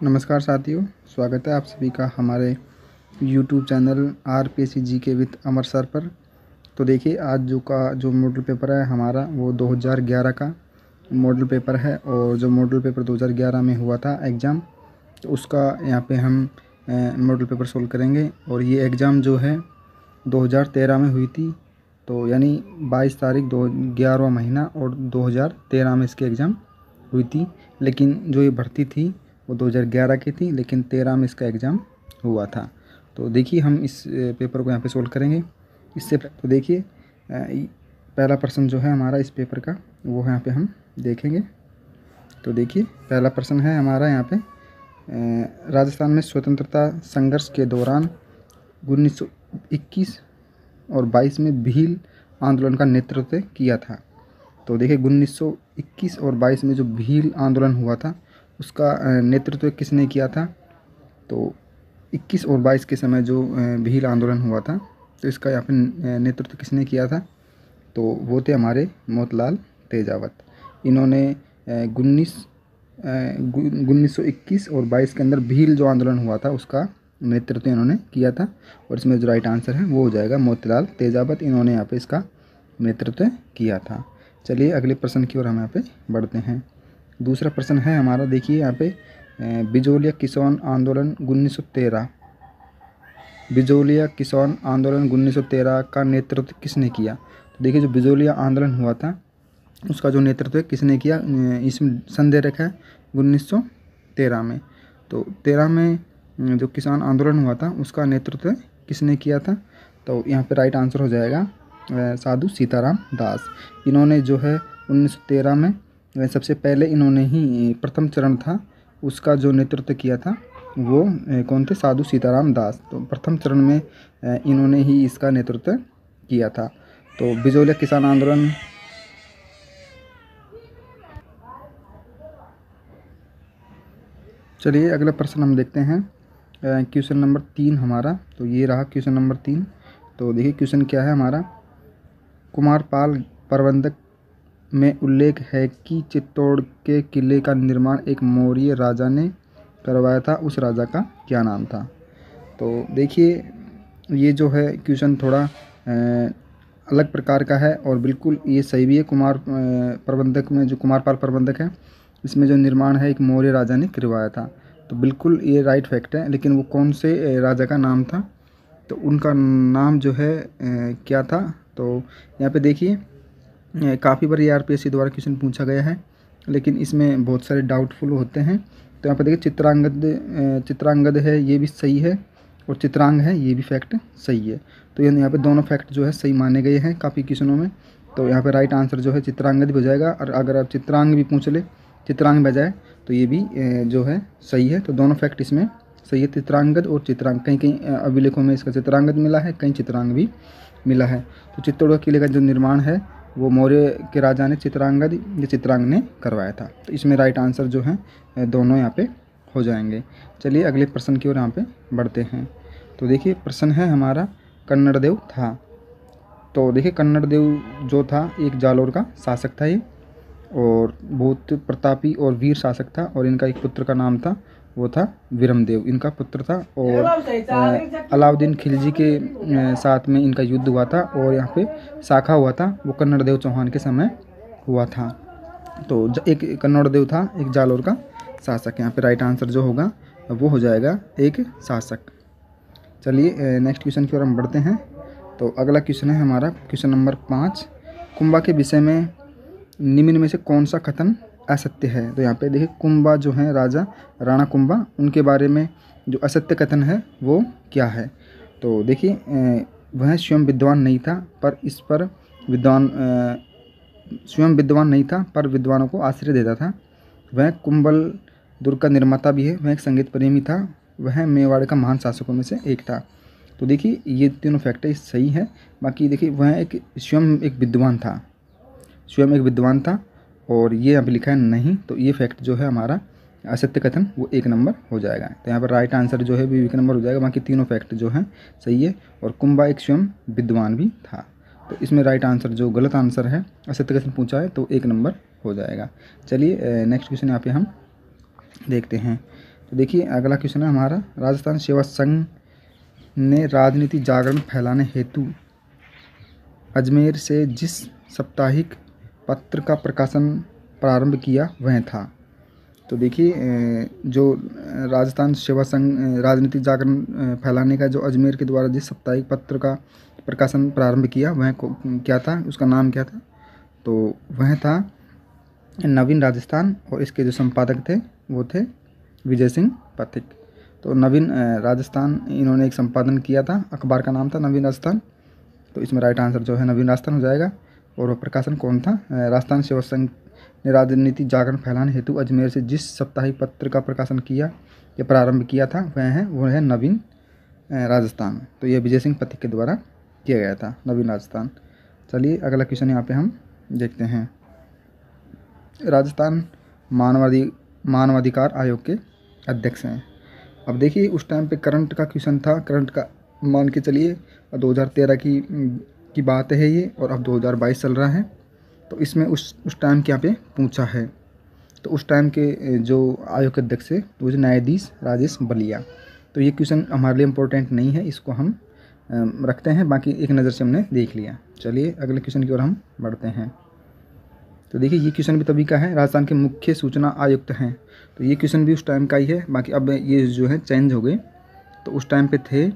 नमस्कार साथियों, स्वागत है आप सभी का हमारे YouTube channel RPSC GK with Amar sir पर। तो देखिए आज जो मॉडल पेपर है हमारा वो 2011 का मॉडल पेपर है। और जो मॉडल पेपर 2011 में हुआ था एग्ज़ाम, तो उसका यहाँ पे हम मॉडल पेपर सोल्व करेंगे। और ये एग्ज़ाम जो है 2013 में हुई थी, तो यानी 22 तारीख 11वां महीना और 2013 में इसकी एग्ज़ाम हुई थी। लेकिन जो ये भर्ती थी वो 2011 की थी, लेकिन 13 में इसका एग्ज़ाम हुआ था। तो देखिए हम इस पेपर को यहाँ पे सोल्व करेंगे। इससे तो देखिए पहला प्रश्न जो है हमारा इस पेपर का वो यहाँ पे हम देखेंगे। तो देखिए पहला प्रश्न है हमारा यहाँ पे, राजस्थान में स्वतंत्रता संघर्ष के दौरान 1921 और 22 में भील आंदोलन का नेतृत्व किया था। तो देखिए 1921 और 22 में जो भील आंदोलन हुआ था उसका नेतृत्व किसने किया था। तो 21 और 22 के समय जो भील आंदोलन हुआ था, तो इसका यहाँ पे नेतृत्व किसने किया था, तो वो थे हमारे मोतीलाल तेजावत। इन्होंने 1921 और 22 के अंदर भील जो आंदोलन हुआ था उसका नेतृत्व इन्होंने किया था। और इसमें जो राइट आंसर है वो हो जाएगा मोतीलाल तेजावत। इन्होंने यहाँ पे इसका नेतृत्व किया था। चलिए अगले प्रश्न की ओर हम यहाँ पे बढ़ते हैं। दूसरा प्रश्न है हमारा, देखिए यहाँ पे बिजोलिया किसान आंदोलन 1913, बिजोलिया किसान आंदोलन 1913 का नेतृत्व किसने किया। तो देखिए जो बिजोलिया आंदोलन हुआ था उसका जो नेतृत्व किसने किया, इसमें संदेह रखा है 1913 में। तो 13 में जो किसान आंदोलन हुआ था उसका नेतृत्व किसने किया था, तो यहाँ पे राइट आंसर हो जाएगा साधु सीताराम दास। इन्होंने जो है 1913 में सबसे पहले इन्होंने ही प्रथम चरण था उसका जो नेतृत्व किया था वो कौन थे, साधु सीताराम दास। तो प्रथम चरण में इन्होंने ही इसका नेतृत्व किया था। तो बिजोलिया किसान आंदोलन चलिए अगला प्रश्न हम देखते हैं, क्वेश्चन नंबर 3 हमारा। तो ये रहा क्वेश्चन नंबर 3। तो देखिए क्वेश्चन क्या है हमारा, कुमारपाल प्रबंधक में उल्लेख है कि चित्तौड़ के किले का निर्माण एक मौर्य राजा ने करवाया था, उस राजा का क्या नाम था। तो देखिए ये जो है क्वेश्चन थोड़ा अलग प्रकार का है और बिल्कुल ये सही भी है। प्रबंधक में जो कुमारपाल प्रबंधक है इसमें जो निर्माण है एक मौर्य राजा ने करवाया था, तो बिल्कुल ये राइट फैक्ट है। लेकिन वो कौन से राजा का नाम था, तो उनका नाम जो है क्या था। तो यहाँ पे देखिए काफ़ी बार RPSC द्वारा क्वेश्चन पूछा गया है, लेकिन इसमें बहुत सारे डाउटफुल होते हैं। तो यहाँ पे देखिए चित्रांगद है, ये भी सही है, और चित्रांग है, ये भी फैक्ट सही है। तो यहाँ पे दोनों फैक्ट जो है सही माने गए हैं काफ़ी क्वेश्चनों में। तो यहाँ पे राइट आंसर जो है चित्रांगद भी हो जाएगा। और अगर आप चित्रांग भी पूछ ले, चित्रांग बजाय, तो ये भी जो है सही है। तो दोनों फैक्ट इसमें सही है, चित्रांगद और चित्रांग। कहीं कहीं अभिलेखों में इसका चित्रांगद मिला है, कहीं चित्रांग भी मिला है। तो चित्तौड़ किले का जो निर्माण है वो मौर्य के राजा ने चित्रांगद या चित्रांग ने करवाया था। तो इसमें राइट आंसर जो है दोनों यहाँ पे हो जाएंगे। चलिए अगले प्रश्न की ओर यहाँ पे बढ़ते हैं। तो देखिए प्रश्न है हमारा, कन्नड़देव था। तो देखिए कन्नड़देव जो था एक जालोर का शासक था ये, और बहुत प्रतापी और वीर शासक था। और इनका एक पुत्र का नाम था, वो था विरमदेव, इनका पुत्र था। और अलाउद्दीन खिलजी के साथ में इनका युद्ध हुआ था, और यहाँ पे शाखा हुआ था वो कन्नड़देव चौहान के समय हुआ था। तो एक कन्नड़देव था एक जालोर का शासक। यहाँ पे राइट आंसर जो होगा वो हो जाएगा एक शासक। चलिए नेक्स्ट क्वेश्चन की ओर हम बढ़ते हैं। तो अगला क्वेश्चन है हमारा क्वेश्चन नंबर 5, कुंभा के विषय में निम्न में से कौन सा कथन असत्य है। तो यहाँ पे देखिए कुंभा जो है राजा राणा कुंभा, उनके बारे में जो असत्य कथन है वो क्या है। तो देखिए वह स्वयं विद्वान नहीं था, पर इस पर स्वयं विद्वान नहीं था पर विद्वानों को आश्रय देता था। वह कुंभल दुर्ग का निर्माता भी है, वह एक संगीत प्रेमी था, वह मेवाड़ का महान शासकों में से एक था। तो देखिए ये तीनों फैक्टर सही है। बाकी देखिए वह स्वयं एक विद्वान था, स्वयं एक विद्वान था, और ये यहाँ पे लिखा है नहीं। तो ये फैक्ट जो है हमारा असत्य कथन वो 1 नंबर हो जाएगा। तो यहाँ पर राइट आंसर जो है भी 1 नंबर हो जाएगा। बाकी तीनों फैक्ट जो हैं सही है, और कुंभा एक स्वयं विद्वान भी था। तो इसमें राइट आंसर जो गलत आंसर है, असत्य कथन पूछा है, तो 1 नंबर हो जाएगा। चलिए नेक्स्ट क्वेश्चन यहाँ पे हम देखते हैं। तो देखिए अगला क्वेश्चन है हमारा, राजस्थान सेवा संघ ने राजनीति जागरण फैलाने हेतु अजमेर से जिस साप्ताहिक पत्र का प्रकाशन प्रारंभ किया वह था। तो देखिए जो राजस्थान सेवा संघ राजनीतिक जागरण फैलाने का जो अजमेर के द्वारा जिस साप्ताहिक पत्र का प्रकाशन प्रारंभ किया वह क्या था, उसका नाम क्या था? तो वह था नवीन राजस्थान, और इसके जो संपादक थे वो थे विजय सिंह पथिक। तो नवीन राजस्थान इन्होंने एक संपादन किया था, अखबार का नाम था नवीन राजस्थान। तो इसमें राइट आंसर जो है नवीन राजस्थान हो जाएगा। और वह प्रकाशन कौन था? राजस्थान सेवा संघ ने राजनीति जागरण फैलाने हेतु अजमेर से जिस साप्ताहिक पत्र का प्रकाशन किया या प्रारंभ किया था वो है नवीन राजस्थान। तो यह विजय सिंह पथिक के द्वारा किया गया था, नवीन राजस्थान। चलिए अगला क्वेश्चन यहाँ पे हम देखते हैं। राजस्थान मानवाधिकार आयोग के अध्यक्ष हैं। अब देखिए उस टाइम पे करंट का क्वेश्चन था, करंट का मान के चलिए 2013 की बात है ये, और अब 2022 चल रहा है। तो इसमें उस टाइम के यहाँ पे पूछा है। तो उस टाइम के जो आयोग के अध्यक्ष थे वो न्यायाधीश राजेश बलिया। तो ये क्वेश्चन हमारे लिए इम्पोर्टेंट नहीं है, इसको हम रखते हैं, बाकी एक नज़र से हमने देख लिया। चलिए अगले क्वेश्चन की ओर हम बढ़ते हैं। तो देखिए ये क्वेश्चन भी तभी का है, राजस्थान के मुख्य सूचना आयुक्त हैं। तो ये क्वेश्चन भी उस टाइम का ही है, बाकी अब ये जो है चेंज हो गए। तो उस टाइम पे थे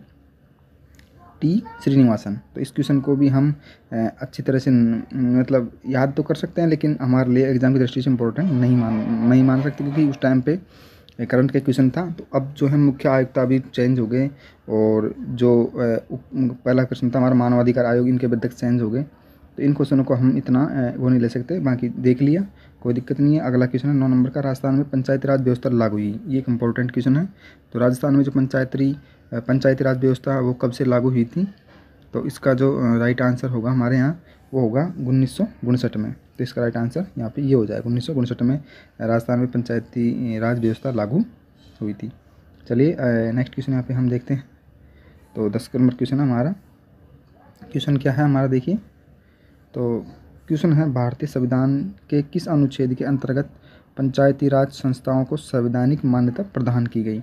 टी श्रीनिवासन। तो इस क्वेश्चन को भी हम अच्छी तरह से मतलब याद तो कर सकते हैं, लेकिन हमारे लिए एग्जाम की दृष्टि से इम्पोर्टेंट नहीं मान सकते, क्योंकि उस टाइम पे करंट का क्वेश्चन था। तो अब जो है मुख्य आयुक्त अभी चेंज हो गए, और जो पहला क्वेश्चन था हमारा मानवाधिकार आयोग, इनके अध्यक्ष चेंज हो गए। तो इन क्वेश्चनों को हम इतना वो नहीं ले सकते, बाकी देख लिया कोई दिक्कत नहीं है। अगला क्वेश्चन है 9 नंबर का, राजस्थान में पंचायती राज व्यवस्था लागू हुई। ये एक इंपॉर्टेंट क्वेश्चन है। तो राजस्थान में जो पंचायती राज व्यवस्था वो कब से लागू हुई थी? तो इसका जो राइट आंसर होगा हमारे यहाँ वो होगा 1959 में। तो इसका राइट आंसर यहाँ पे ये हो जाएगा, 1959 में राजस्थान में पंचायती राज व्यवस्था लागू हुई थी। चलिए नेक्स्ट क्वेश्चन यहाँ पे हम देखते हैं। तो 10 नंबर क्वेश्चन है हमारा। क्वेश्चन क्या है हमारा देखिए। तो क्वेश्चन है, भारतीय संविधान के किस अनुच्छेद के अंतर्गत पंचायती राज संस्थाओं को संवैधानिक मान्यता प्रदान की गई?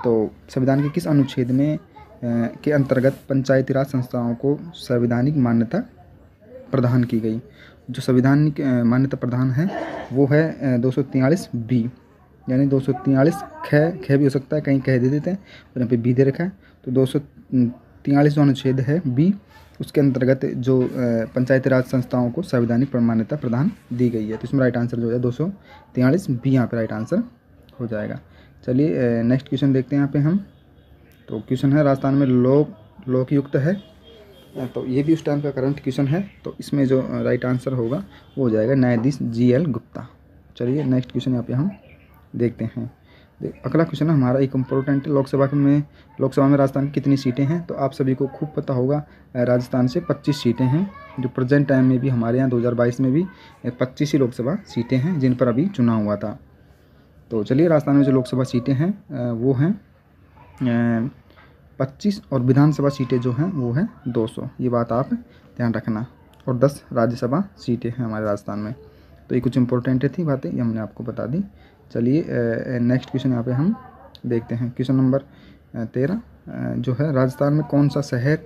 तो संविधान के किस अनुच्छेद में के अंतर्गत पंचायती राज संस्थाओं को संवैधानिक मान्यता प्रदान की गई? जो संवैधानिक मान्यता प्रदान है वो है 243 बी, यानी 243 ख भी हो सकता है, कहीं कह दे देते हैं, और यहाँ पे बी दे रखा है। तो 243 जो अनुच्छेद है बी, उसके अंतर्गत जो पंचायती राज संस्थाओं को संवैधानिक मान्यता प्रदान दी गई है। तो इसमें राइट आंसर जो है 243 बी यहाँ पे राइट आंसर हो जाएगा। चलिए नेक्स्ट क्वेश्चन देखते हैं यहाँ पे हम। तो क्वेश्चन है, राजस्थान में लोकयुक्त है। तो ये भी उस टाइम का करंट क्वेश्चन है। तो इसमें जो राइट आंसर होगा वो हो जाएगा न्यायाधीश GL गुप्ता। चलिए नेक्स्ट क्वेश्चन यहाँ पे हम देखते हैं। अगला क्वेश्चन है हमारा एक इम्पोर्टेंट, लोकसभा में राजस्थान की कितनी सीटें हैं? तो आप सभी को खूब पता होगा, राजस्थान से 25 सीटें हैं। जो प्रेजेंट टाइम में भी हमारे यहाँ 2022 में भी 25 ही लोकसभा सीटें हैं जिन पर अभी चुनाव हुआ था। तो चलिए राजस्थान में जो लोकसभा सीटें हैं वो हैं 25, और विधानसभा सीटें जो हैं वो हैं 200। ये बात आप ध्यान रखना। और 10 राज्यसभा सीटें हैं हमारे राजस्थान में। तो ये कुछ इंपॉर्टेंट थी बातें, ये हमने आपको बता दी। चलिए नेक्स्ट क्वेश्चन यहाँ पे हम देखते हैं। क्वेश्चन नंबर 13 जो है, राजस्थान में कौन सा शहर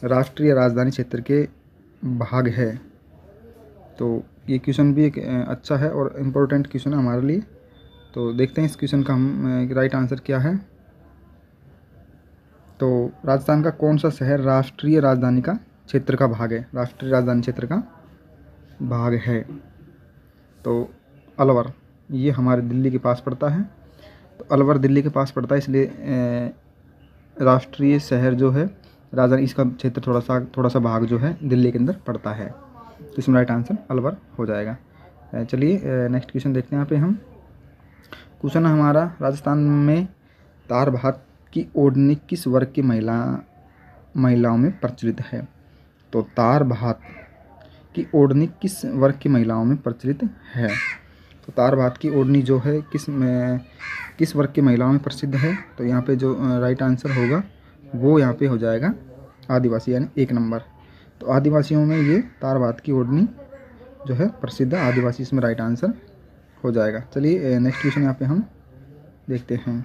राष्ट्रीय राजधानी क्षेत्र के भाग है? तो ये क्वेश्चन भी एक अच्छा है और इम्पोर्टेंट क्वेश्चन है हमारे लिए। तो देखते हैं इस क्वेश्चन का हम राइट आंसर क्या है। तो राजस्थान का कौन सा शहर राष्ट्रीय राजधानी का क्षेत्र का भाग है? राष्ट्रीय राजधानी क्षेत्र का भाग है तो अलवर, ये हमारे दिल्ली के पास पड़ता है। तो अलवर दिल्ली के पास पड़ता है, इसलिए राष्ट्रीय शहर जो है राजधानी, इसका क्षेत्र थोड़ा सा भाग जो है दिल्ली के अंदर पड़ता है। तो इसमें राइट आंसर अलवर हो जाएगा। चलिए नेक्स्ट क्वेश्चन देखते हैं यहाँ पे हम। क्वेश्चन है हमारा, राजस्थान में तार भात की ओढ़नी किस वर्ग की महिलाओं में प्रचलित है? तो तार भात की ओढ़नी किस वर्ग की महिलाओं में प्रचलित है? तो तार भात की ओढ़नी जो है किस वर्ग की महिलाओं में प्रसिद्ध है? तो यहाँ पे जो राइट आंसर होगा वो यहाँ पे हो जाएगा आदिवासी, यानी 1 नंबर। तो आदिवासियों में ये तार भात की ओढ़नी जो है प्रसिद्ध है, आदिवासी इसमें राइट आंसर हो जाएगा। चलिए नेक्स्ट क्वेश्चन यहाँ पे हम देखते हैं।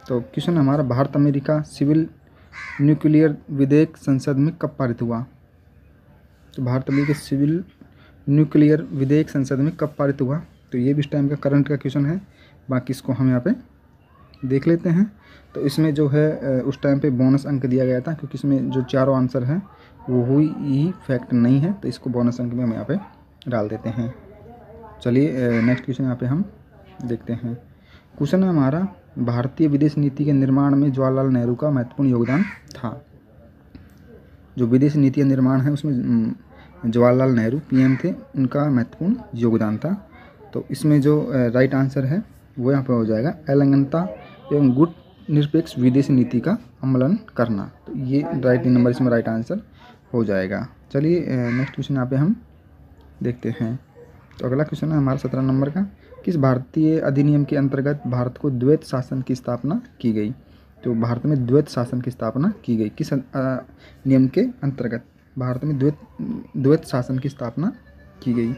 तो क्वेश्चन हमारा, भारत अमेरिका सिविल न्यूक्लियर विधेयक संसद में कब पारित हुआ? तो भारत अमेरिका सिविल न्यूक्लियर विधेयक संसद में कब पारित हुआ? तो ये भी इस टाइम का करंट का क्वेश्चन है, बाकी इसको हम यहाँ पे देख लेते हैं। तो इसमें जो है उस टाइम पे बोनस अंक दिया गया था, क्योंकि इसमें जो चारों आंसर हैं वो हुई ही फैक्ट नहीं है, तो इसको बोनस अंक में हम यहाँ पे डाल देते हैं। चलिए नेक्स्ट क्वेश्चन यहाँ पे हम देखते हैं। क्वेश्चन है हमारा, भारतीय विदेश नीति के निर्माण में जवाहरलाल नेहरू का महत्वपूर्ण योगदान था। जो विदेश नीति का निर्माण है उसमें जवाहरलाल नेहरू पीएम थे, उनका महत्वपूर्ण योगदान था। तो इसमें जो राइट आंसर है वो यहाँ पे हो जाएगा, एलंगनता एवं गुट निरपेक्ष विदेश नीति का अमलन करना। तो ये राइट नंबर इसमें राइट आंसर हो जाएगा। चलिए नेक्स्ट क्वेश्चन यहाँ पे हम देखते हैं। तो अगला क्वेश्चन है हमारा 17 नंबर का, किस भारतीय अधिनियम के अंतर्गत भारत को द्वैत शासन की स्थापना की गई? तो भारत में द्वैत शासन की स्थापना की गई, किस नियम के अंतर्गत भारत में द्वैत शासन की स्थापना की गई?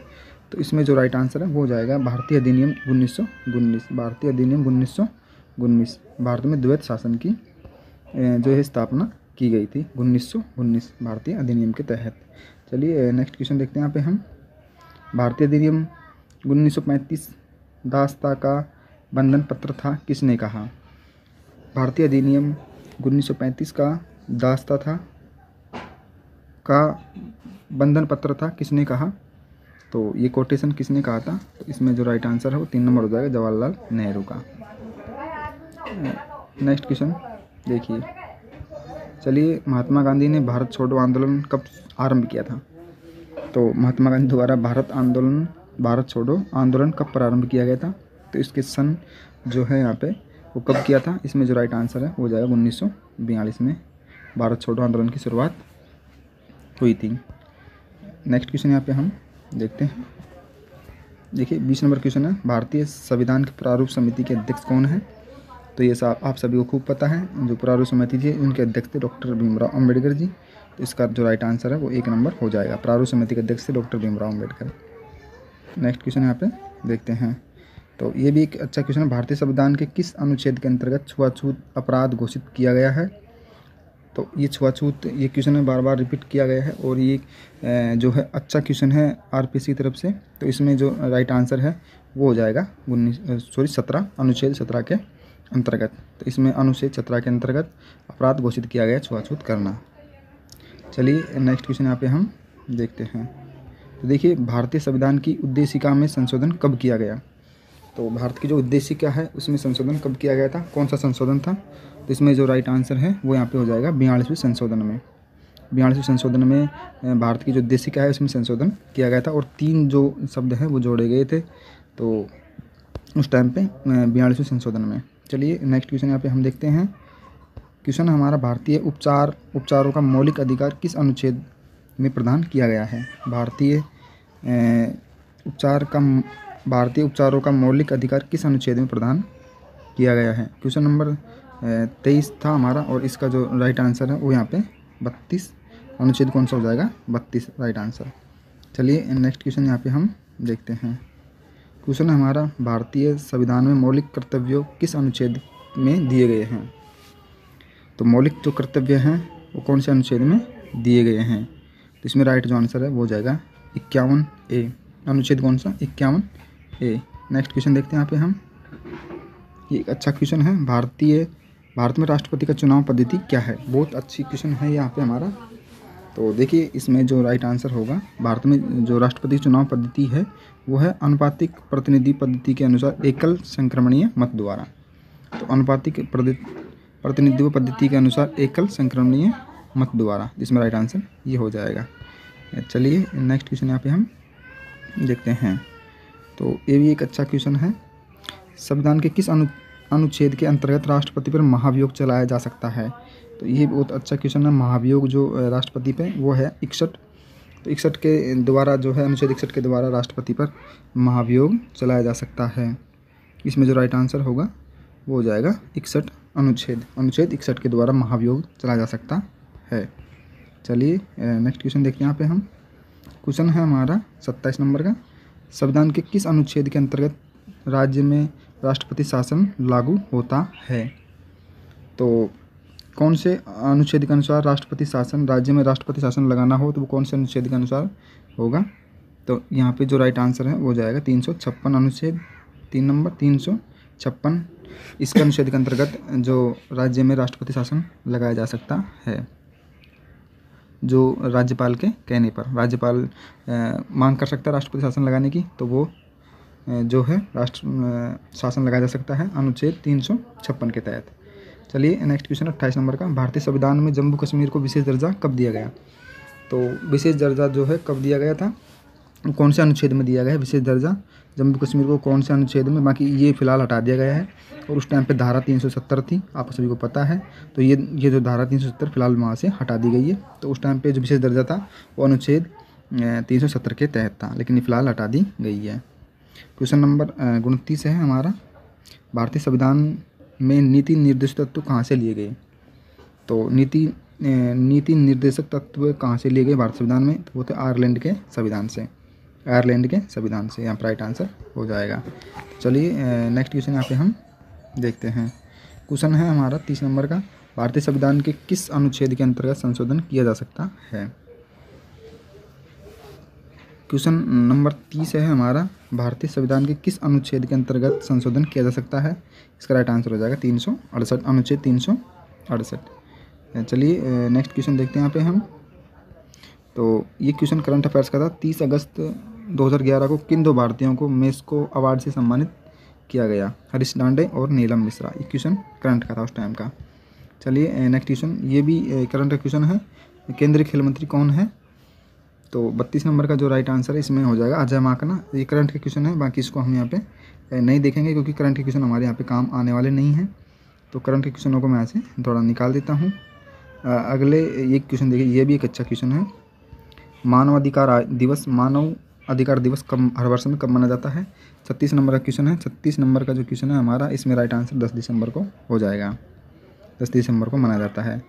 तो इसमें जो राइट आंसर है वो हो जाएगा भारतीय अधिनियम 1919। भारतीय अधिनियम 1919 भारत में द्वैत शासन की जो है स्थापना की गई थी 1919 भारतीय अधिनियम के तहत। चलिए नेक्स्ट क्वेश्चन देखते हैं यहाँ पे हम। भारतीय अधिनियम 1935 दासता का बंधन पत्र था, किसने कहा? भारतीय अधिनियम 1935 का दासता था का बंधन पत्र था, किसने कहा? तो ये कोटेशन किसने कहा था? तो इसमें जो राइट आंसर है वो 3 नंबर हो जाएगा, जवाहरलाल नेहरू का। नेक्स्ट क्वेश्चन देखिए। चलिए, महात्मा गांधी ने भारत छोड़ो आंदोलन कब आरंभ किया था? तो महात्मा गांधी द्वारा भारत छोड़ो आंदोलन कब प्रारंभ किया गया था? तो इसके सन जो है यहाँ पे वो कब किया था? इसमें जो राइट आंसर है वो हो जाएगा 1942 में भारत छोड़ो आंदोलन की शुरुआत हुई थी। नेक्स्ट क्वेश्चन यहाँ पे हम देखते हैं। देखिए 20 नंबर क्वेश्चन है, भारतीय संविधान के प्रारूप समिति के अध्यक्ष कौन है? तो ये आप सभी को खूब पता है, जो प्रारूप समिति थी उनके अध्यक्ष थे डॉक्टर भीमराव अम्बेडकर जी। तो इसका जो राइट आंसर है वो 1 नंबर हो जाएगा, प्रारूप समिति के अध्यक्ष थे doctor Bhimrao Ambedkar. Next question यहाँ पे देखते हैं। तो ये भी एक अच्छा क्वेश्चन है, भारतीय संविधान के किस अनुच्छेद के अंतर्गत छुआछूत अपराध घोषित किया गया है? तो ये छुआछूत, ये क्वेश्चन में बार बार रिपीट किया गया है और ये जो है अच्छा क्वेश्चन है आरपीसी की तरफ से। तो इसमें जो राइट आंसर है वो हो जाएगा 17 अनुच्छेद 17 के अंतर्गत। तो इसमें अनुच्छेद 17 के अंतर्गत अपराध घोषित किया गया छुआछूत करना। चलिए नेक्स्ट क्वेश्चन यहाँ पे हम देखते हैं। तो देखिए, भारतीय संविधान की उद्देशिका में संशोधन कब किया गया? तो भारत की जो उद्देशिका है उसमें संशोधन कब किया गया था? कौन सा संशोधन था? तो इसमें जो राइट आंसर है वो यहाँ पे हो जाएगा 42वें संशोधन में। 42वें संशोधन में भारत की जो उद्देशिका है उसमें संशोधन किया गया था और 3 जो शब्द हैं वो जोड़े गए थे, तो उस टाइम पे 42वें संशोधन में। चलिए नेक्स्ट क्वेश्चन यहाँ पे हम देखते हैं। क्वेश्चन हमारा, भारतीय उपचारों का मौलिक अधिकार किस अनुच्छेद में प्रदान किया गया है? भारतीय उपचारों का मौलिक अधिकार किस अनुच्छेद में प्रदान किया गया है? क्वेश्चन नंबर 23 था हमारा और इसका जो राइट आंसर है वो यहाँ पे 32 अनुच्छेद कौन सा हो जाएगा? 32 राइट आंसर। चलिए नेक्स्ट क्वेश्चन यहाँ पे हम देखते हैं। क्वेश्चन हमारा, भारतीय संविधान में मौलिक कर्तव्यों किस अनुच्छेद में दिए गए हैं? तो मौलिक जो कर्तव्य हैं वो कौन से अनुच्छेद में दिए गए हैं? तो इसमें राइट जो आंसर है वो हो जाएगा 51A। अनुच्छेद कौन सा? 51A। नेक्स्ट क्वेश्चन देखते हैं यहाँ पे हम। ये एक अच्छा क्वेश्चन है, भारत में राष्ट्रपति का चुनाव पद्धति क्या है? बहुत अच्छी क्वेश्चन है यहाँ पे हमारा। तो देखिए इसमें जो राइट आंसर होगा, भारत में जो राष्ट्रपति चुनाव पद्धति है वो है अनुपातिक प्रतिनिधि पद्धति के अनुसार एकल संक्रमणीय मत द्वारा। तो अनुपातिक प्रतिनिधित्व पद्धति के अनुसार एकल संक्रमणीय मत द्वारा, जिसमें राइट आंसर ये हो जाएगा। चलिए नेक्स्ट क्वेश्चन यहाँ पे हम देखते हैं। तो ये भी एक अच्छा क्वेश्चन है, संविधान के किस अनुच्छेद के अंतर्गत राष्ट्रपति पर महाभियोग चलाया जा सकता है? तो ये बहुत अच्छा क्वेश्चन है। महाभियोग जो राष्ट्रपति पे वो है 61। तो 61 के द्वारा जो है, अनुच्छेद 61 के द्वारा राष्ट्रपति पर महाभियोग चलाया जा सकता है। इसमें जो राइट आंसर होगा वो हो जाएगा 61 अनुच्छेद 61 के द्वारा महाभियोग चलाया जा सकता है। चलिए नेक्स्ट क्वेश्चन देखते हैं यहाँ पे हम। क्वेश्चन है हमारा 27 नंबर का, संविधान के किस अनुच्छेद के अंतर्गत राज्य में राष्ट्रपति शासन लागू होता है। तो कौन से अनुच्छेद के अनुसार राष्ट्रपति शासन, राज्य में राष्ट्रपति शासन लगाना हो तो वो कौन से अनुच्छेद के अनुसार होगा? तो यहाँ पे जो राइट आंसर है वो जाएगा 356 अनुच्छेद, 3 नंबर 356 इसके अनुच्छेद के अंतर्गत जो राज्य में राष्ट्रपति शासन लगाया जा सकता है, जो राज्यपाल के कहने पर राज्यपाल मांग कर सकता है राष्ट्रपति शासन लगाने की, तो वो जो है राष्ट्र शासन लगाया जा सकता है अनुच्छेद 356 के तहत। चलिए नेक्स्ट क्वेश्चन 28 नंबर का, भारतीय संविधान में जम्मू कश्मीर को विशेष दर्जा कब दिया गया? तो विशेष दर्जा जो है कब दिया गया था, कौन से अनुच्छेद में दिया गया है विशेष दर्जा जम्मू कश्मीर को, कौन से अनुच्छेद में? बाकी ये फिलहाल हटा दिया गया है और उस टाइम पे धारा 370 थी, आप सभी को पता है। तो ये जो धारा 370 फिलहाल वहाँ से हटा दी गई है। तो उस टाइम पे जो विशेष दर्जा था वो अनुच्छेद 370 के तहत था, लेकिन ये फिलहाल हटा दी गई है। क्वेश्चन नंबर 29 है हमारा, भारतीय संविधान में नीति निर्देशक तत्व कहाँ से लिए गए? तो नीति निर्देशक तत्व कहाँ से लिए गए भारत संविधान में? तो वो थे आयरलैंड के संविधान से, आयरलैंड के संविधान से, यहाँ पर राइट आंसर हो जाएगा। चलिए नेक्स्ट क्वेश्चन यहाँ पे हम देखते हैं। क्वेश्चन है हमारा 30 नंबर का, भारतीय संविधान के किस अनुच्छेद के अंतर्गत संशोधन किया जा सकता है? क्वेश्चन नंबर 30 है हमारा, भारतीय संविधान के किस अनुच्छेद के अंतर्गत संशोधन किया जा सकता है? इसका राइट आंसर हो जाएगा 368, अनुच्छेद 368। चलिए नेक्स्ट क्वेश्चन देखते हैं यहाँ पे हम। तो ये क्वेश्चन करंट अफेयर्स का था, 30 अगस्त 2011 को किन दो भारतीयों को मेस्को अवार्ड से सम्मानित किया गया? हरीश डांडे और नीलम मिश्रा। ये क्वेश्चन करंट का था उस टाइम का। चलिए नेक्स्ट क्वेश्चन, ये भी करंट क्वेश्चन है, केंद्रीय खेल मंत्री कौन है? तो 32 नंबर का जो राइट आंसर है इसमें हो जाएगा अजय माकन। ये करंट के क्वेश्चन है, बाकी इसको हम यहाँ पे नहीं देखेंगे क्योंकि करंट के क्वेश्चन हमारे यहाँ पे काम आने वाले नहीं हैं। तो करंट के क्वेश्चनों को मैं यहाँ से थोड़ा निकाल देता हूँ। अगले एक क्वेश्चन देखिए, ये भी एक अच्छा क्वेश्चन है, मानव अधिकार दिवस कब हर वर्ष में कब मनाया जाता है? 36 नंबर का क्वेश्चन है। 36 नंबर का जो क्वेश्चन है हमारा, इसमें राइट आंसर 10 दिसंबर को हो जाएगा, 10 दिसंबर को मनाया जाता है।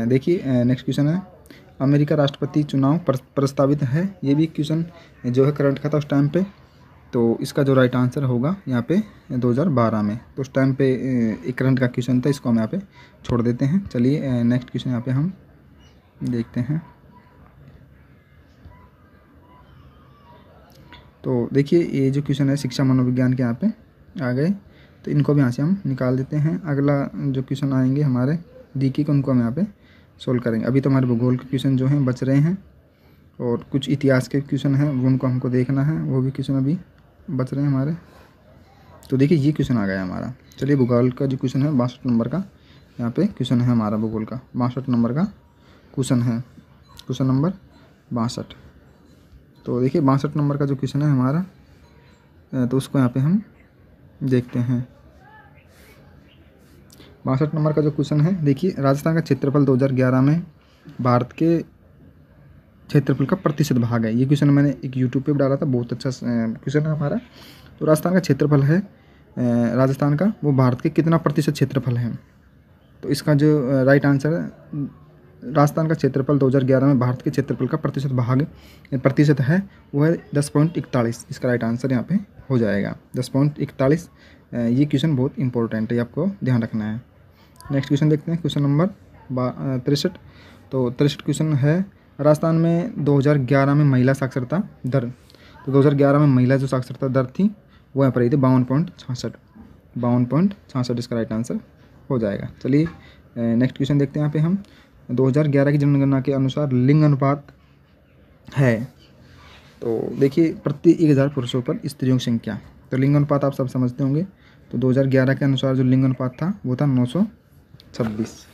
देखिए नेक्स्ट क्वेश्चन है, अमेरिका राष्ट्रपति चुनाव प्रस्तावित है। ये भी क्वेश्चन जो है करंट का था उस टाइम पे। तो इसका जो राइट आंसर होगा यहाँ पे 2012 में, तो उस टाइम पे एक करंट का क्वेश्चन था, इसको हम यहाँ पे छोड़ देते हैं। चलिए नेक्स्ट क्वेश्चन यहाँ पे हम देखते हैं। तो देखिए ये जो क्वेश्चन है शिक्षा मनोविज्ञान के यहाँ पे आ गए, तो इनको भी यहाँ से हम निकाल देते हैं। अगला जो क्वेश्चन आएंगे हमारे जीके के, उनको हम यहाँ पे सोल्व करेंगे। अभी तो हमारे भूगोल के क्वेश्चन जो हैं बच रहे हैं और कुछ इतिहास के क्वेश्चन हैं उनको हमको देखना है, वो भी क्वेश्चन अभी बच रहे हैं हमारे। तो देखिए ये क्वेश्चन आ गया हमारा। चलिए भूगोल का जो क्वेश्चन है 62 नंबर का यहाँ पे क्वेश्चन है हमारा, भूगोल का 62 नंबर का क्वेश्चन है, क्वेश्चन नंबर 62। तो देखिए 62 नंबर का जो क्वेश्चन है हमारा, तो उसको यहाँ पे हम देखते हैं। 62 नंबर का जो क्वेश्चन है, देखिए राजस्थान का क्षेत्रफल 2011 में भारत के क्षेत्रफल का प्रतिशत भाग है। ये क्वेश्चन मैंने एक यूट्यूब पे डाला था, बहुत अच्छा क्वेश्चन है हमारा। तो राजस्थान का क्षेत्रफल है, राजस्थान का वो भारत के कितना प्रतिशत क्षेत्रफल है? तो इसका जो राइट आंसर है, राजस्थान का क्षेत्रफल 2011 में भारत के क्षेत्रफल का प्रतिशत है वो है 10.41। इसका राइट आंसर यहाँ पे हो जाएगा 10.41। ये क्वेश्चन बहुत इंपॉर्टेंट है, आपको ध्यान रखना है। नेक्स्ट क्वेश्चन देखते हैं, क्वेश्चन नंबर 63। तो 63 क्वेश्चन है, राजस्थान में 2011 में महिला साक्षरता दर, तो 2011 में महिला जो साक्षरता दर थी वो यहाँ पर आई थी 52.66। इसका राइट आंसर हो जाएगा। चलिए नेक्स्ट क्वेश्चन देखते हैं यहाँ पे हम। 2011 की जनगणना के अनुसार लिंग अनुपात है, तो देखिए प्रति 1000 पुरुषों पर स्त्रियों की संख्या। तो लिंग अनुपात आप सब समझते होंगे। तो 2011 के अनुसार जो लिंग अनुपात था वो था 926।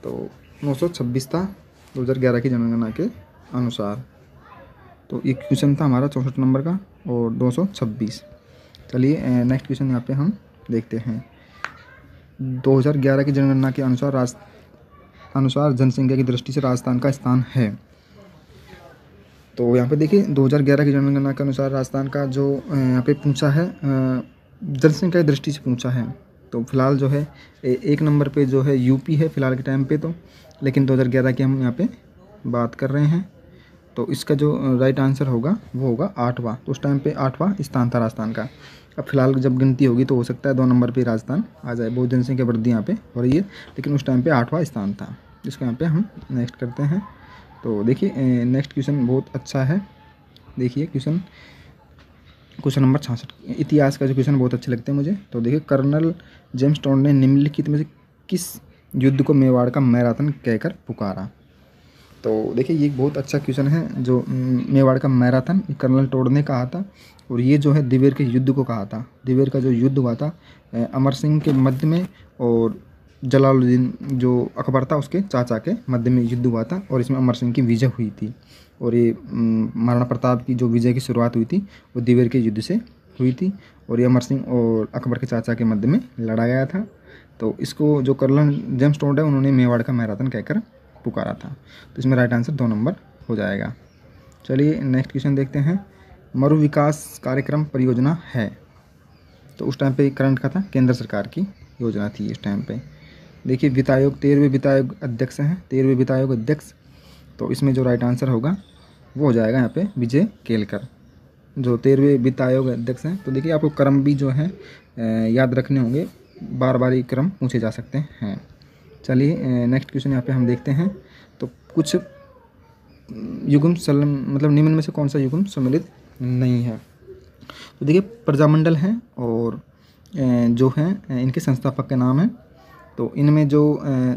तो 926 था 2011 की जनगणना के अनुसार। तो ये क्वेश्चन था हमारा 64 नंबर का और 226। चलिए नेक्स्ट क्वेश्चन यहाँ पे हम देखते हैं। 2011 की जनगणना के अनुसार जनसंख्या की दृष्टि से राजस्थान का स्थान है। तो यहाँ पे देखिए 2011 की जनगणना के अनुसार राजस्थान का जो यहाँ पे पूछा है जनसंख्या की दृष्टि से पूछा है। तो फिलहाल जो है एक नंबर पे जो है यूपी है फिलहाल के टाइम पे, तो लेकिन 2011 की हम यहाँ पे बात कर रहे हैं। तो इसका जो राइट आंसर होगा वो होगा 8वां। तो उस टाइम पे 8वां स्थान था राजस्थान का। अब फिलहाल जब गिनती होगी तो हो सकता है 2 नंबर पे राजस्थान आ जाए, बहुत जनसंख्या वृद्धि यहाँ पे हो रही है, लेकिन उस टाइम पे 8वां स्थान था। इसको यहाँ पे हम नेक्स्ट करते हैं। तो देखिए नेक्स्ट क्वेश्चन बहुत अच्छा है। देखिए क्वेश्चन नंबर 66, इतिहास का जो क्वेश्चन बहुत अच्छे लगते हैं मुझे। तो देखिए कर्नल जेम्स टोड ने निम्नलिखित में से किस युद्ध को मेवाड़ का मैराथन कहकर पुकारा। तो देखिए ये एक बहुत अच्छा क्वेश्चन है, जो मेवाड़ का मैराथन कर्नल टोड ने कहा था, और ये जो है दिवेर के युद्ध को कहा था। दिवेर का जो युद्ध हुआ था अमर सिंह के मध्य में और जलालुद्दीन जो अकबर था उसके चाचा के मध्य में युद्ध हुआ था, और इसमें अमर सिंह की विजय हुई थी। और ये महाराणा प्रताप की जो विजय की शुरुआत हुई थी वो दिवेर के युद्ध से हुई थी, और ये अमर सिंह और अकबर के चाचा के मध्य में लड़ा गया था। तो इसको जो कर्नल जेम्स टोड है उन्होंने मेवाड़ का मैराथन कहकर पुकारा था। तो इसमें राइट आंसर 2 नंबर हो जाएगा। चलिए नेक्स्ट क्वेश्चन देखते हैं। मरु विकास कार्यक्रम परियोजना है, तो उस टाइम पे करंट का था, केंद्र सरकार की योजना थी इस टाइम पे। देखिए वित्त आयोग 13वें वित्त आयोग अध्यक्ष हैं, 13वें वित्त आयोग अध्यक्ष। तो इसमें जो राइट आंसर होगा वो हो जाएगा यहाँ पे विजय केलकर, जो 13वें वित्त आयोग अध्यक्ष हैं। तो देखिए आपको क्रम भी जो है याद रखने होंगे, बार बार ये क्रम पूछे जा सकते हैं। चलिए नेक्स्ट क्वेश्चन यहाँ पे हम देखते हैं। तो कुछ युग्म मतलब निम्न में से कौन सा युग्म सम्मिलित नहीं है। तो देखिए प्रजामंडल हैं और जो हैं इनके संस्थापक के नाम हैं। तो इनमें जो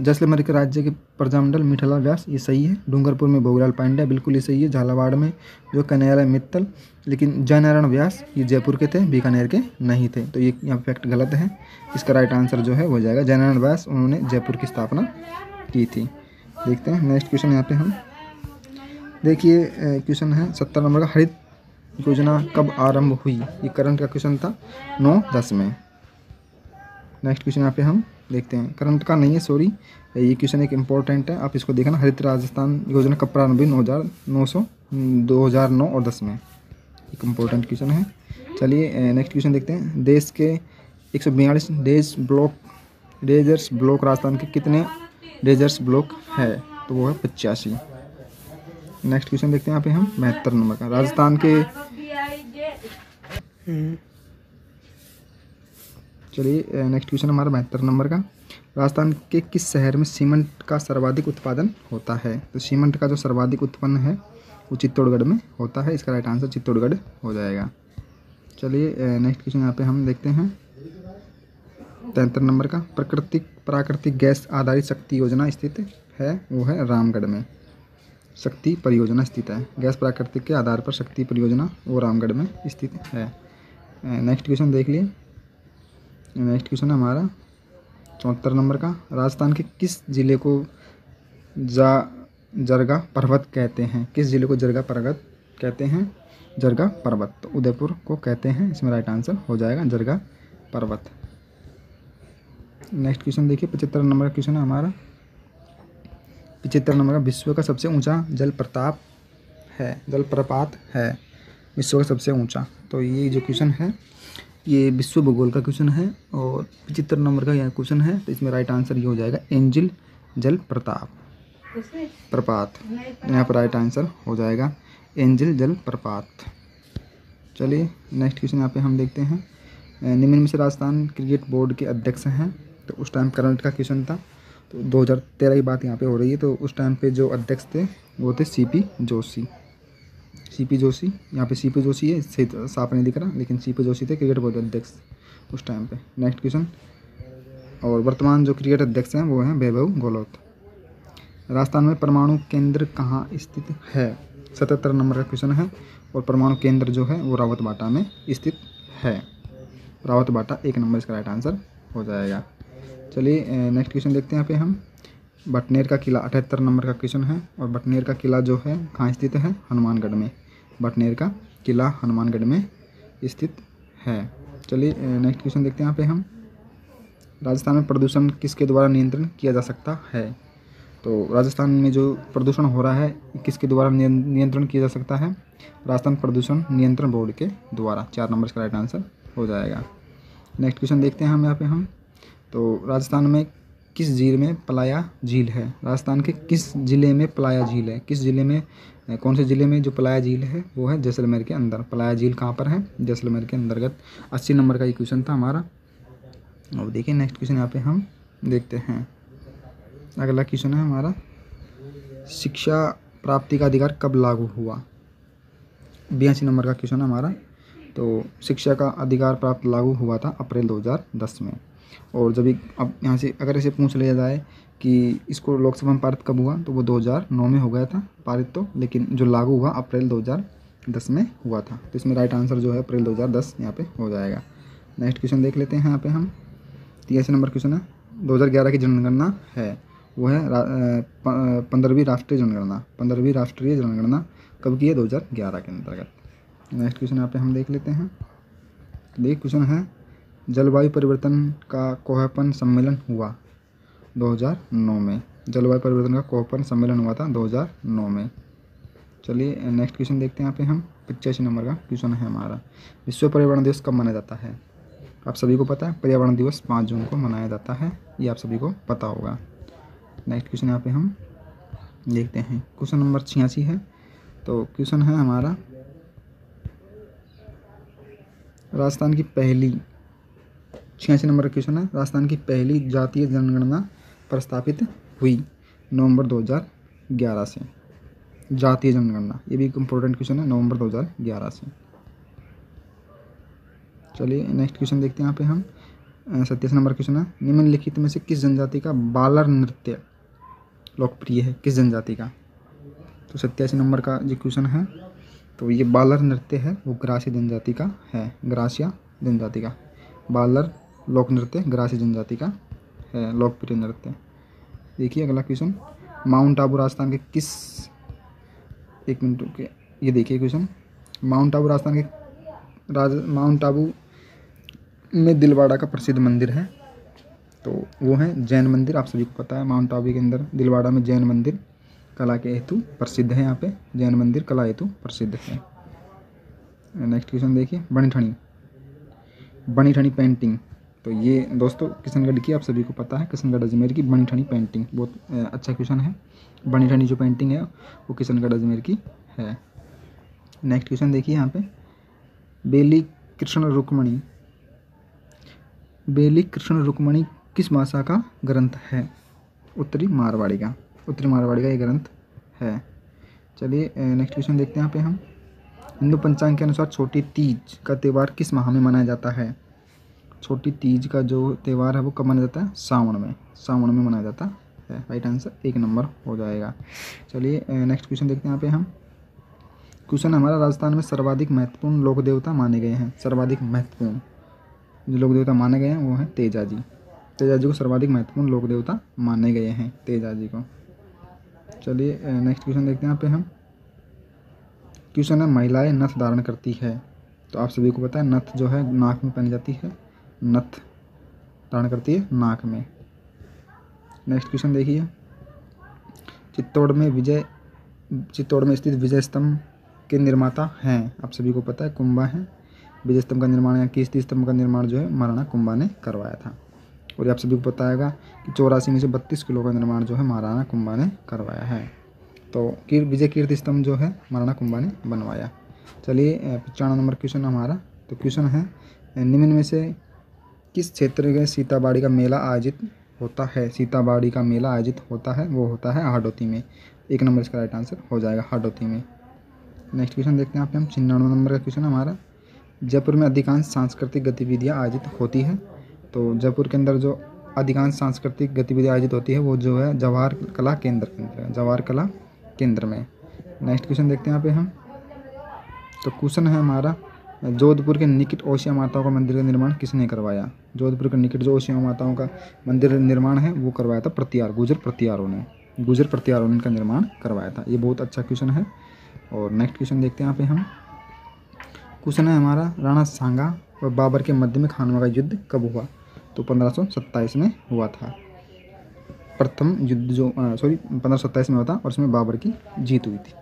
जैसलमेर के राज्य के प्रजामंडल मिठाला व्यास, ये सही है। डूंगरपुर में भोगलाल पांड्या, बिल्कुल ये सही है। झालावाड़ में जो कन्हैयालाल मित्तल, लेकिन जयनारायण व्यास ये जयपुर के थे, बीकानेर के नहीं थे। तो ये यहाँ फैक्ट गलत है। इसका राइट आंसर जो है हो जाएगा जयनारायण व्यास, उन्होंने जयपुर की स्थापना की थी। देखते हैं नेक्स्ट क्वेश्चन यहाँ पे हम। देखिए क्वेश्चन है 70 नंबर का, हरित योजना कब आरंभ हुई। ये करंट का क्वेश्चन था 9-10 में। नेक्स्ट क्वेश्चन यहाँ पे हम देखते हैं, करंट का नहीं है सॉरी, ये क्वेश्चन एक इम्पोर्टेंट है, आप इसको देखना। हरित राजस्थान योजना कब प्रारंभ हुई, 2009 और 10 में। एक इम्पोर्टेंट क्वेश्चन है। चलिए नेक्स्ट क्वेश्चन देखते हैं। देश के 142 डेजर्स ब्लॉक राजस्थान के कितने डेजर्स ब्लॉक है, तो वो है 85। नेक्स्ट क्वेश्चन देखते हैं यहाँ पे हम 72 नंबर का। राजस्थान के चलिए नेक्स्ट क्वेश्चन हमारा 72 नंबर का। राजस्थान के किस शहर में सीमेंट का सर्वाधिक उत्पादन होता है। तो सीमेंट का जो सर्वाधिक उत्पन्न है वो चित्तौड़गढ़ में होता है। इसका राइट आंसर चित्तौड़गढ़ हो जाएगा। चलिए नेक्स्ट क्वेश्चन यहाँ पे हम देखते हैं 73 नंबर का। प्राकृतिक गैस आधारित शक्ति योजना स्थित है, वो है रामगढ़ में। शक्ति परियोजना स्थित है, गैस प्राकृतिक के आधार पर शक्ति परियोजना वो रामगढ़ में स्थित है। नेक्स्ट क्वेश्चन देख लिए। नेक्स्ट क्वेश्चन हमारा 74 नंबर का। राजस्थान के किस जिले को जरगा पर्वत कहते हैं। किस जिले को जरगा पर्वत कहते हैं, जरगा पर्वत। तो उदयपुर को कहते हैं। इसमें राइट आंसर हो जाएगा जरगा पर्वत। नेक्स्ट क्वेश्चन देखिए 75 नंबर का क्वेश्चन है हमारा। 75 नंबर का, विश्व का सबसे ऊंचा जलप्रपात है विश्व का सबसे ऊंचा। तो ये जो क्वेश्चन है ये विश्व भूगोल का क्वेश्चन है और 75 नंबर का यह क्वेश्चन है। तो इसमें राइट आंसर ये हो जाएगा एंजिल जल प्रपात। यहाँ पर राइट आंसर हो जाएगा एंजिल जल प्रपात। चलिए नेक्स्ट क्वेश्चन यहाँ पे हम देखते हैं। निम्न में से राजस्थान क्रिकेट बोर्ड के अध्यक्ष हैं। तो उस टाइम करंट का क्वेश्चन था, तो 2013 की बात यहाँ पे हो रही है। तो उस टाइम पे जो अध्यक्ष थे वो थे सीपी जोशी। यहाँ पे सीपी जोशी है, सही साफ नहीं दिख रहा, लेकिन सीपी जोशी थे क्रिकेट बोर्ड अध्यक्ष उस टाइम पे। नेक्स्ट क्वेश्चन, और वर्तमान जो क्रिकेट अध्यक्ष हैं वो हैं वैभव गहलोत। राजस्थान में परमाणु केंद्र कहाँ स्थित है। 77 नंबर का क्वेश्चन है, और परमाणु केंद्र जो है वो रावतबाटा में स्थित है। रावतबाटा 1 नंबर इसका राइट आंसर हो जाएगा। चलिए नेक्स्ट क्वेश्चन देखते हैं यहाँ पे हम। बटनेर का किला 78 नंबर का क्वेश्चन है, और बटनेर का किला जो है कहाँ स्थित है, हनुमानगढ़ में। बटनेर का किला हनुमानगढ़ में स्थित है। चलिए नेक्स्ट क्वेश्चन देखते हैं यहाँ पे हम। राजस्थान में प्रदूषण किसके द्वारा नियंत्रण किया जा सकता है। तो राजस्थान में जो प्रदूषण हो रहा है किसके द्वारा नियंत्रण किया जा सकता है, राजस्थान प्रदूषण नियंत्रण बोर्ड के द्वारा। 4 नंबर का राइट आंसर हो जाएगा। नेक्स्ट क्वेश्चन देखते हैं हम यहाँ पे हम। तो राजस्थान में किस झील में पलाया झील है? राजस्थान के किस ज़िले में पलाया झील है? किस ज़िले में, कौन से ज़िले में जो पलाया झील है वो है जैसलमेर के अंदर। पलाया झील कहाँ पर है? जैसलमेर के अंतर्गत। 80 नंबर का ये क्वेश्चन था हमारा। अब देखिए नेक्स्ट क्वेश्चन यहाँ पे हम देखते हैं। अगला क्वेश्चन है हमारा, शिक्षा प्राप्ति का अधिकार कब लागू हुआ? 82 नंबर का क्वेश्चन है हमारा। तो शिक्षा का अधिकार प्राप्त लागू हुआ था अप्रैल 2010 में। और जब अब यहाँ से अगर इसे पूछ लिया जाए कि इसको लोकसभा में पारित कब हुआ, तो वो 2009 में हो गया था पारित तो, लेकिन जो लागू हुआ अप्रैल 2010 में हुआ था। तो इसमें राइट आंसर जो है अप्रैल 2010 यहाँ पे हो जाएगा। नेक्स्ट क्वेश्चन देख लेते हैं यहाँ पे हम। 83 नंबर क्वेश्चन है, 2011 की जनगणना है वो है 15वीं राष्ट्रीय जनगणना। 15वीं राष्ट्रीय जनगणना कब की है? 2011 के अंतर्गत। नेक्स्ट क्वेश्चन यहाँ पे हम देख लेते हैं। देख क्वेश्चन है, जलवायु परिवर्तन का कोहपन सम्मेलन हुआ 2009 में। जलवायु परिवर्तन का कोहपन सम्मेलन हुआ था 2009 में। चलिए नेक्स्ट क्वेश्चन देखते हैं यहाँ पे हम। 85 नंबर का क्वेश्चन है हमारा, विश्व पर्यावरण दिवस कब मनाया जाता है? आप सभी को पता है पर्यावरण दिवस 5 जून को मनाया जाता है, ये आप सभी को पता होगा। नेक्स्ट क्वेश्चन यहाँ पे हम देखते हैं। क्वेश्चन नंबर 86 है। तो क्वेश्चन है हमारा, राजस्थान की पहली, 86 नंबर का क्वेश्चन है, राजस्थान की पहली जातीय जनगणना प्रस्तावित हुई नवंबर 2011 से। जातीय जनगणना, ये भी एक इम्पोर्टेंट क्वेश्चन है, नवंबर 2011 से। चलिए नेक्स्ट क्वेश्चन देखते हैं यहाँ पे हम। 87 नंबर क्वेश्चन है, निम्नलिखित में से किस जनजाति का बालर नृत्य लोकप्रिय है? किस जनजाति का? तो 87 नंबर का जो क्वेश्चन है, तो ये बालर नृत्य है वो ग्रासी जनजाति का है। ग्रासिया जनजाति का बालर लोक नृत्य ग्रासी जनजाति का है लोकप्रिय नृत्य। देखिए अगला क्वेश्चन, माउंट आबू राजस्थान के किस, एक मिनट के, ये देखिए क्वेश्चन, माउंट आबू राजस्थान के माउंट आबू में दिलवाड़ा का प्रसिद्ध मंदिर है, तो वो है जैन मंदिर। आप सभी को पता है माउंट आबू के अंदर दिलवाड़ा में जैन मंदिर कला के हेतु प्रसिद्ध है। यहाँ पे जैन मंदिर कला हेतु प्रसिद्ध है। नेक्स्ट क्वेश्चन देखिए, बनी ठनी पेंटिंग, तो ये दोस्तों किशनगढ़ की, आप सभी को पता है किशनगढ़ अजमेर की बनी ठनी पेंटिंग, बहुत अच्छा क्वेश्चन है। बनी ठनी जो पेंटिंग है वो किशनगढ़ अजमेर की है। नेक्स्ट क्वेश्चन देखिए यहाँ पे, बेली कृष्ण रुक्मणी किस भाषा का ग्रंथ है? उत्तरी मारवाड़ी का ये ग्रंथ है। चलिए नेक्स्ट क्वेश्चन देखते हैं यहाँ पे हम। हिंदू पंचांग के अनुसार छोटी तीज का त्यौहार किस माह में मनाया जाता है? छोटी तीज का जो त्यौहार है वो कब मनाया जाता है? सावन में मनाया जाता है। राइट आंसर 1 नंबर हो जाएगा। चलिए नेक्स्ट क्वेश्चन देखते हैं यहाँ पे हम। क्वेश्चन हमारा, राजस्थान में सर्वाधिक महत्वपूर्ण लोक देवता माने गए हैं। सर्वाधिक महत्वपूर्ण जो लोक देवता माने गए हैं वो हैं तेजाजी। तेजाजी को सर्वाधिक महत्वपूर्ण लोक देवता माने गए हैं, तेजाजी को। चलिए नेक्स्ट क्वेश्चन देखते हैं यहाँ पे हम। क्वेश्चन है, महिलाएं नथ धारण करती है, तो आप सभी को पता है नथ जो है नाक में पहनी जाती है, नथ धारण करती है नाक में। नेक्स्ट क्वेश्चन देखिए, चित्तौड़ में स्थित विजय स्तंभ के निर्माता हैं, आप सभी को पता है कुंभा है। विजय स्तंभ का निर्माण या कीर्ति स्तंभ का निर्माण जो है महाराणा कुंभा ने करवाया था। और आप सभी को पता है कि 84 में से 32 किलो का निर्माण जो है महाराणा कुंभा ने करवाया है। तो विजय कीर्ति स्तंभ जो है महाराणा कुंभा ने बनवाया। चलिए 95 नंबर क्वेश्चन हमारा। तो क्वेश्चन है, निम्न में से किस क्षेत्र में सीताबाड़ी का मेला आयोजित होता है? सीताबाड़ी का मेला आयोजित होता है वो होता है हाडोती में। 1 नंबर इसका राइट आंसर हो जाएगा, हाडोती में। नेक्स्ट क्वेश्चन देखते हैं आप हम। 96 नंबर का क्वेश्चन हमारा, जयपुर में अधिकांश सांस्कृतिक गतिविधियाँ आयोजित होती हैं, तो जयपुर के अंदर जो अधिकांश सांस्कृतिक गतिविधियाँ आयोजित होती है वो जो है जवाहर कला केंद्र के अंदर है, जवाहर कला केंद्र में। नेक्स्ट क्वेश्चन देखते हैं यहाँ पे हम। तो क्वेश्चन है हमारा, जोधपुर के निकट ओसिया माताओं का मंदिर का निर्माण किसने करवाया? जोधपुर के निकट जो ओसिया माताओं का मंदिर निर्माण है वो करवाया था गुर्जर प्रतिहारों ने इनका निर्माण करवाया था। ये बहुत अच्छा क्वेश्चन है। और नेक्स्ट क्वेश्चन देखते हैं यहाँ पे हम। क्वेश्चन है हमारा, राणा सांगा और बाबर के मध्य में खानवा का युद्ध कब हुआ? तो 1527 में हुआ था। प्रथम युद्ध जो 1527 में हुआ था और उसमें बाबर की जीत हुई थी।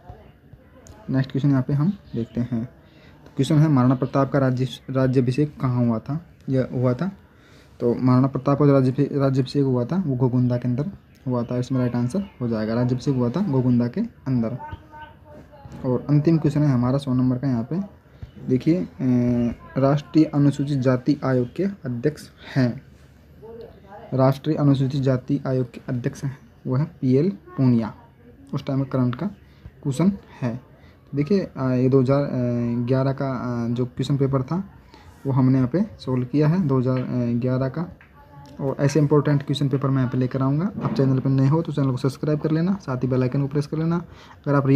नेक्स्ट क्वेश्चन यहाँ पे हम देखते हैं। तो क्वेश्चन है, महाराणा प्रताप का राज्याभिषेक कहाँ हुआ था? यह हुआ था तो महाराणा प्रताप का जो राज्याभिषेक हुआ था वो गोगुंदा के अंदर हुआ था। इसमें राइट आंसर हो जाएगा, राज्याभिषेक हुआ था गोगुंदा के अंदर। और अंतिम क्वेश्चन है हमारा 100 नंबर का। यहाँ पे देखिए, राष्ट्रीय अनुसूचित जाति आयोग के अध्यक्ष हैं, राष्ट्रीय अनुसूचित जाति आयोग के अध्यक्ष हैं वो है PL पूनिया। उस टाइम का करंट का क्वेश्चन है। देखिए ये 2011 का जो क्वेश्चन पेपर था वो हमने यहाँ पे सोल्व किया है 2011 का। और ऐसे इंपॉर्टेंट क्वेश्चन पेपर मैं यहाँ पे लेकर आऊँगा। आप चैनल पर नए हो तो चैनल को सब्सक्राइब कर लेना, साथ ही बेल आइकन को प्रेस कर लेना। अगर आप